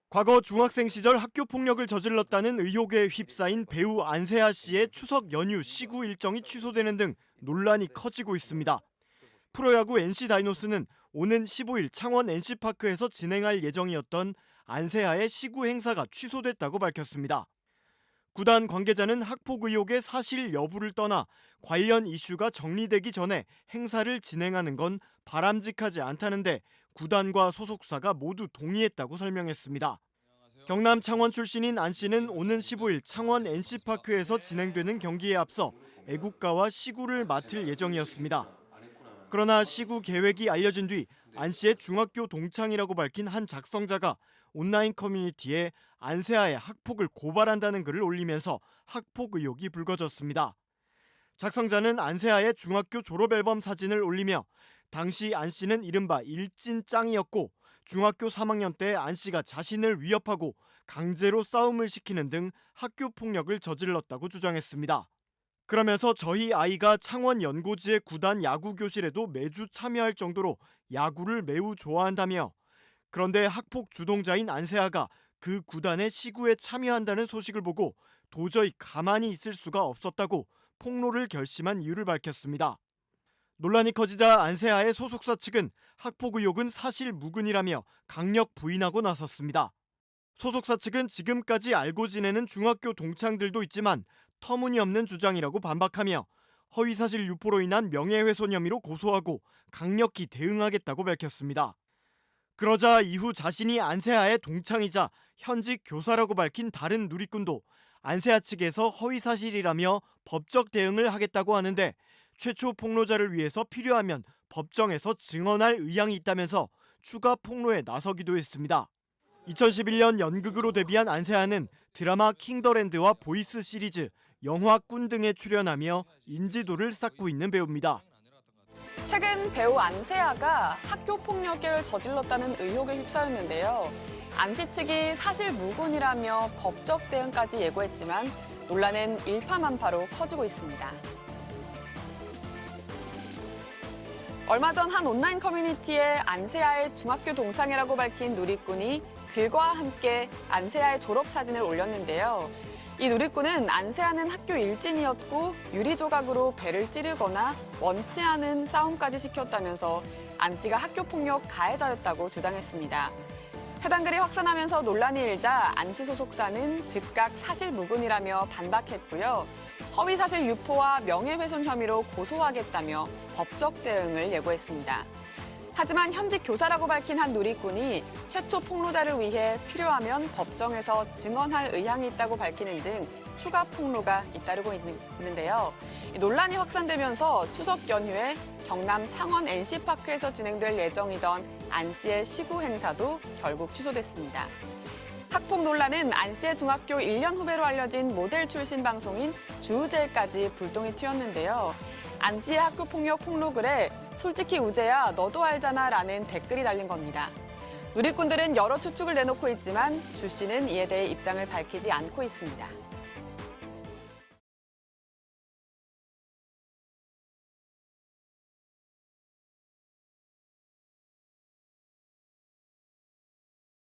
과거 중학생 시절 학교 폭력을 저질렀다는 의혹에 휩싸인 배우 안세아 씨의 추석 연휴 시구 일정이 취소되는 등 논란이 커지고 있습니다. 프로야구 NC 다이노스는 오는 15일 창원 NC파크에서 진행할 예정이었던 안세아의 시구 행사가 취소됐다고 밝혔습니다. 구단 관계자는 학폭 의혹의 사실 여부를 떠나 관련 이슈가 정리되기 전에 행사를 진행하는 건 바람직하지 않다는데 구단과 소속사가 모두 동의했다고 설명했습니다. 경남 창원 출신인 안 씨는 오는 15일 창원 NC파크에서 진행되는 경기에 앞서 애국가와 시구를 맡을 예정이었습니다. 그러나 시구 계획이 알려진 뒤 안 씨의 중학교 동창이라고 밝힌 한 작성자가 온라인 커뮤니티에 안세아의 학폭을 고발한다는 글을 올리면서 학폭 의혹이 불거졌습니다. 작성자는 안세아의 중학교 졸업 앨범 사진을 올리며 당시 안 씨는 이른바 일진짱이었고 중학교 3학년 때 안 씨가 자신을 위협하고 강제로 싸움을 시키는 등 학교 폭력을 저질렀다고 주장했습니다. 그러면서 저희 아이가 창원 연고지의 구단 야구 교실에도 매주 참여할 정도로 야구를 매우 좋아한다며 그런데 학폭 주동자인 안세아가 그 구단의 시구에 참여한다는 소식을 보고 도저히 가만히 있을 수가 없었다고 폭로를 결심한 이유를 밝혔습니다. 논란이 커지자 안세아의 소속사 측은 학폭 의혹은 사실 무근이라며 강력 부인하고 나섰습니다. 소속사 측은 지금까지 알고 지내는 중학교 동창들도 있지만 터무니없는 주장이라고 반박하며 허위사실 유포로 인한 명예훼손 혐의로 고소하고 강력히 대응하겠다고 밝혔습니다. 그러자 이후 자신이 안세아의 동창이자 현직 교사라고 밝힌 다른 누리꾼도 안세아 측에서 허위사실이라며 법적 대응을 하겠다고 하는데 최초 폭로자를 위해서 필요하면 법정에서 증언할 의향이 있다면서 추가 폭로에 나서기도 했습니다. 2011년 연극으로 데뷔한 안세아는 드라마 킹더랜드와 보이스 시리즈, 영화 꾼 등에 출연하며 인지도를 쌓고 있는 배우입니다. 최근 배우 안세아가 학교 폭력을 저질렀다는 의혹에 휩싸였는데요. 안 씨 측이 사실 무근이라며 법적 대응까지 예고했지만 논란은 일파만파로 커지고 있습니다. 얼마 전 한 온라인 커뮤니티에 안세아의 중학교 동창이라고 밝힌 누리꾼이 글과 함께 안세아의 졸업 사진을 올렸는데요. 이 누리꾼은 안세아는 학교 일진이었고 유리조각으로 배를 찌르거나 원치 않은 싸움까지 시켰다면서 안 씨가 학교 폭력 가해자였다고 주장했습니다. 해당 글이 확산하면서 논란이 일자 안 씨 소속사는 즉각 사실무근이라며 반박했고요. 허위사실 유포와 명예훼손 혐의로 고소하겠다며 법적 대응을 예고했습니다. 하지만 현직 교사라고 밝힌 한 누리꾼이 최초 폭로자를 위해 필요하면 법정에서 증언할 의향이 있다고 밝히는 등 추가 폭로가 잇따르고 있는데요. 논란이 확산되면서 추석 연휴에 경남 창원 NC파크에서 진행될 예정이던 안 씨의 시구 행사도 결국 취소됐습니다. 학폭 논란은 안 씨의 중학교 1년 후배로 알려진 모델 출신 방송인 주우재까지 불똥이 튀었는데요. 안 씨의 학교 폭력 폭로글에 솔직히 우재야 너도 알잖아 라는 댓글이 달린 겁니다. 누리꾼들은 여러 추측을 내놓고 있지만 주 씨는 이에 대해 입장을 밝히지 않고 있습니다.